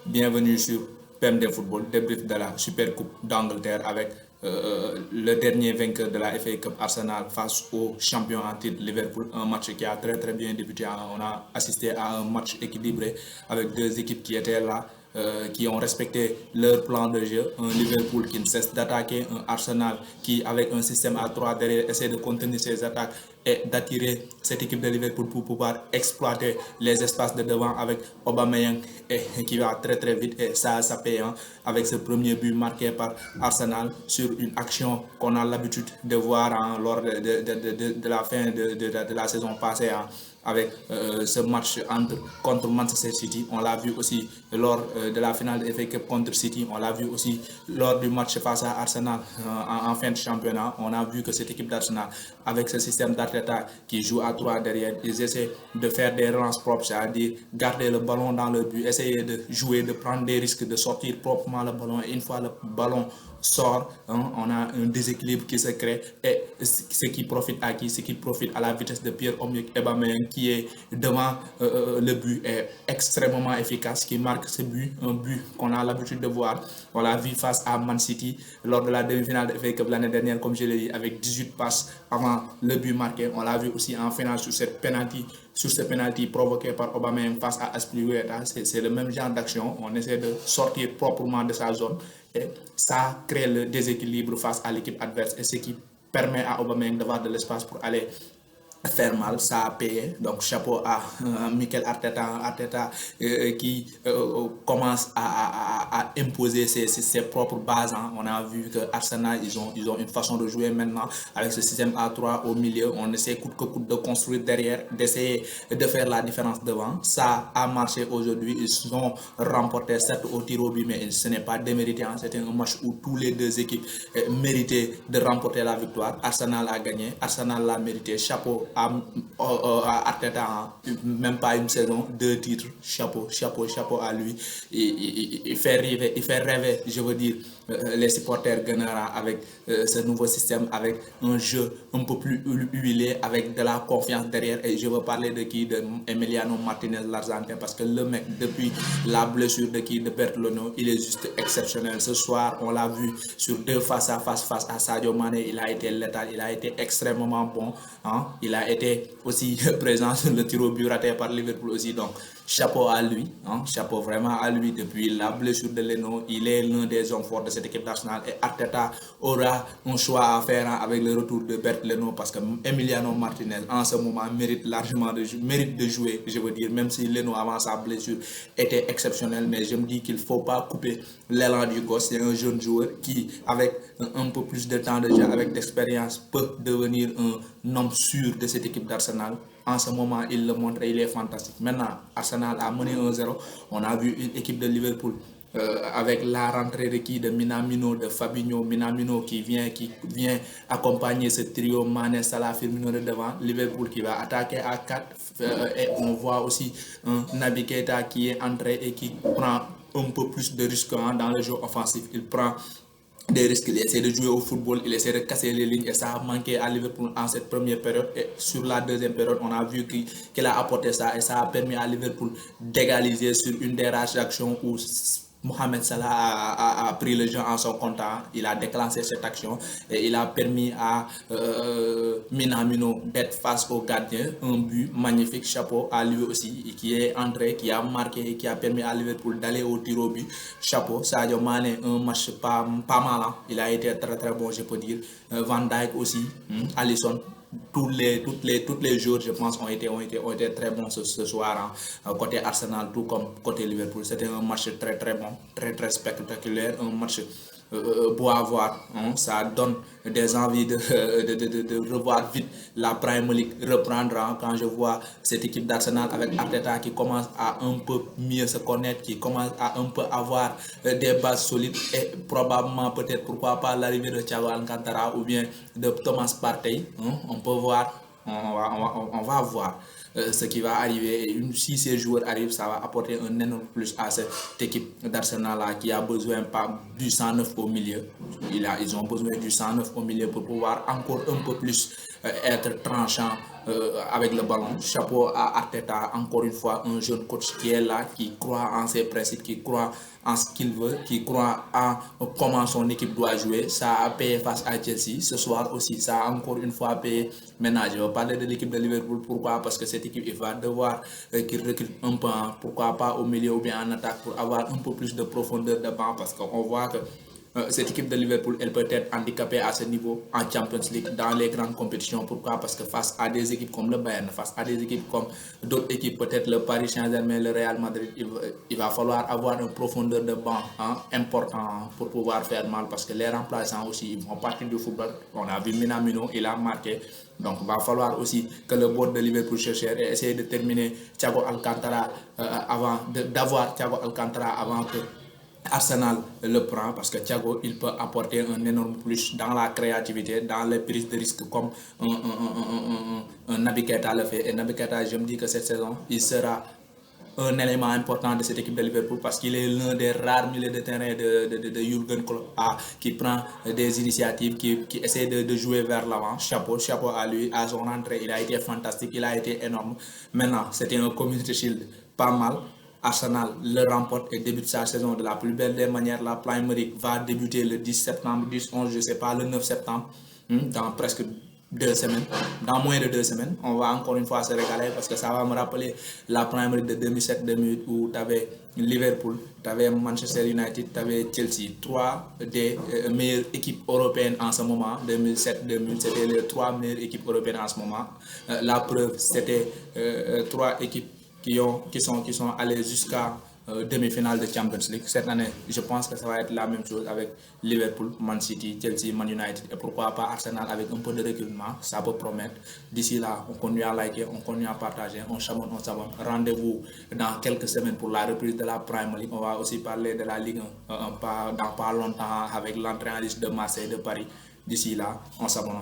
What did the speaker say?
bienvenue sur PMD Football, débrief de la Super Coupe d'Angleterre avec le dernier vainqueur de la FA Cup Arsenal face au champion en titre Liverpool. Un match qui a très bien débuté. On a assisté à un match équilibré avec deux équipes qui étaient là, qui ont respecté leur plan de jeu. Un Liverpool qui ne cesse d'attaquer, un Arsenal qui, avec un système à 3 derrière, essaie de contenir ses attaques et d'attirer cette équipe de Liverpool pour pouvoir exploiter les espaces de devant avec Aubameyang et qui va très vite, et ça paye avec ce premier but marqué par Arsenal sur une action qu'on a l'habitude de voir lors de la fin de la saison passée avec ce match contre Manchester City. On l'a vu aussi lors de la finale de FA Cup contre City. On l'a vu aussi lors du match face à Arsenal en fin de championnat. On a vu que cette équipe d'Arsenal, avec ce système d'Arteta qui joue à 3 derrière, ils essaient de faire des relances propres, c'est-à-dire garder le ballon dans le but, essayer de jouer, de prendre des risques, de sortir proprement le ballon. Et une fois le ballon sort, on a un déséquilibre qui se crée, et ce qui profite à qui? Ce qui profite à la vitesse de Pierre-Emerick Aubameyang qui est devant le but, est extrêmement efficace, qui marque ce but, un but qu'on a l'habitude de voir. On l'a vu face à Man City lors de la demi-finale de FA Cup l'année dernière, comme je l'ai dit, avec 18 passes avant le but marqué. On l'a vu aussi en finale sur ce penalty provoqué par Aubameyang face à Aspilicueta. C'est le même genre d'action. On essaie de sortir proprement de sa zone et ça crée le déséquilibre face à l'équipe adverse, et ce qui permet à Aubameyang d'avoir de l'espace pour aller faire mal. Ça a payé. Donc chapeau à Mikel Arteta qui commence à imposer ses propres bases. On a vu que Arsenal, ils ont une façon de jouer maintenant avec ce système A3 au milieu. On essaie coûte que coûte de construire derrière, d'essayer de faire la différence devant. Ça a marché aujourd'hui. Ils ont remporté certes au tir au but, mais ce n'est pas démérité. C'était un match où tous les deux équipes méritaient de remporter la victoire. Arsenal a gagné, Arsenal l'a mérité. Chapeau à Arteta, même pas une saison, 2 titres. Chapeau à lui. Il fait rêver, je veux dire, les supporters Gunners avec ce nouveau système, avec un jeu un peu plus huilé, avec de la confiance derrière. Et je veux parler de qui? De Emiliano Martinez, l'Argentin, parce que le mec, depuis la blessure de Bertolone, il est juste exceptionnel. Ce soir, on l'a vu sur 2 face à Sadio Mané. Il a été létal, il a été extrêmement bon. Il a été aussi présent sur le tir au but raté par Liverpool aussi. Donc chapeau à lui, chapeau vraiment à lui. Depuis la blessure de Leno, il est l'un des hommes forts de cette équipe nationale, et Arteta aura un choix à faire avec le retour de Bert Leno, parce que Emiliano Martinez en ce moment mérite largement de jouer, je veux dire, même si Leno avant sa blessure était exceptionnel. Mais je me dis qu'il ne faut pas couper l'élan du gosse. C'est un jeune joueur qui, avec un peu plus de temps de jeu, avec d'expérience, peut devenir un homme sûr de cette équipe d'Arsenal. En ce moment, il le montre et il est fantastique. Maintenant, Arsenal a mené 1-0. On a vu une équipe de Liverpool avec la rentrée de Minamino, de Fabinho. Minamino qui vient accompagner ce trio Mané, Salah, Firmino de devant. Liverpool qui va attaquer à 4. Et on voit aussi un Naby Keita qui est entré et qui prend un peu plus de risques dans le jeu offensif. Il prend des risques, il essaie de jouer au football, il essaie de casser les lignes, et ça a manqué à Liverpool en cette première période. Et sur la deuxième période, on a vu qu'il a apporté ça, et ça a permis à Liverpool d'égaliser sur une des rares actions où Mohamed Salah a pris le jeu en son compte. Il a déclenché cette action et il a permis à Minamino d'être face au gardien. Un but magnifique, chapeau à lui aussi, qui est entré, qui a marqué et qui a permis à Liverpool d'aller au tir au but. Chapeau. Sadio Mané, un match pas mal. Il a été très bon, je peux dire. Van Dijk aussi, Alisson. Tous les jours, je pense, ont été très bons ce soir, côté Arsenal tout comme côté Liverpool. C'était un match très bon, très spectaculaire, un match beau à voir. Ça donne des envies de revoir vite la Premier League reprendre, quand je vois cette équipe d'Arsenal avec Arteta qui commence à un peu mieux se connaître, qui commence à un peu avoir des bases solides, et probablement peut-être pourquoi pas l'arrivée de Thiago Alcantara ou bien de Thomas Partey. On peut voir, on va voir ce qui va arriver. Et si ces joueurs arrivent, ça va apporter un énorme plus à cette équipe d'Arsenal qui a besoin pas du 109 au milieu. Ils ont besoin du 109 au milieu pour pouvoir encore un peu plus être tranchant avec le ballon. Chapeau à Arteta, encore une fois, un jeune coach qui est là, qui croit en ses principes, qui croit en ce qu'il veut, qui croit en comment son équipe doit jouer. Ça a payé face à Chelsea. Ce soir aussi, ça a encore une fois payé. Maintenant, je vais parler de l'équipe de Liverpool. Pourquoi? Parce que cette équipe, il va devoir qu'il recrute un peu, pourquoi pas au milieu ou bien en attaque, pour avoir un peu plus de profondeur de banc, parce qu'on voit que cette équipe de Liverpool, elle peut être handicapée à ce niveau en Champions League, dans les grandes compétitions. Pourquoi? Parce que face à des équipes comme le Bayern, face à des équipes comme d'autres équipes, peut-être le Paris Saint-Germain, le Real Madrid, il va falloir avoir une profondeur de banc important pour pouvoir faire mal, parce que les remplaçants aussi, ils font partie du football. On a vu Minamino, il a marqué. Donc, il va falloir aussi que le board de Liverpool cherche et essayer de terminer Thiago Alcantara d'avoir Thiago Alcantara avant que Arsenal le prend, parce que Thiago, il peut apporter un énorme plus dans la créativité, dans les prises de risque, comme un Naby Keita le fait. Et Naby Keita, je me dis que cette saison, il sera un élément important de cette équipe de Liverpool, parce qu'il est l'un des rares milieux de terrain de Jürgen Klopp qui prend des initiatives, qui essaie de jouer vers l'avant. Chapeau à lui, à son entrée, il a été fantastique, il a été énorme. Maintenant, c'était un Community Shield pas mal. Arsenal le remporte et débute sa saison de la plus belle des manières. La Premier League va débuter le 10 septembre, 10, 11, je ne sais pas, le 9 septembre, dans presque 2 semaines, dans moins de 2 semaines. On va encore une fois se régaler, parce que ça va me rappeler la Premier League de 2007-2008, où tu avais Liverpool, tu avais Manchester United, tu avais Chelsea, 3 des meilleures équipes européennes en ce moment. 2007-2008, c'était les 3 meilleures équipes européennes en ce moment. La preuve, c'était 3 équipes qui sont allés jusqu'à demi-finale de Champions League. Cette année, je pense que ça va être la même chose avec Liverpool, Man City, Chelsea, Man United, et pourquoi pas Arsenal avec un peu de recrutement. Ça peut promettre. D'ici là, on continue à liker, on continue à partager, on s'abonne. Rendez-vous dans quelques semaines pour la reprise de la Premier League. On va aussi parler de la Ligue 1 dans pas longtemps, avec l'entrée en liste de Marseille, de Paris. D'ici là, on s'abonne.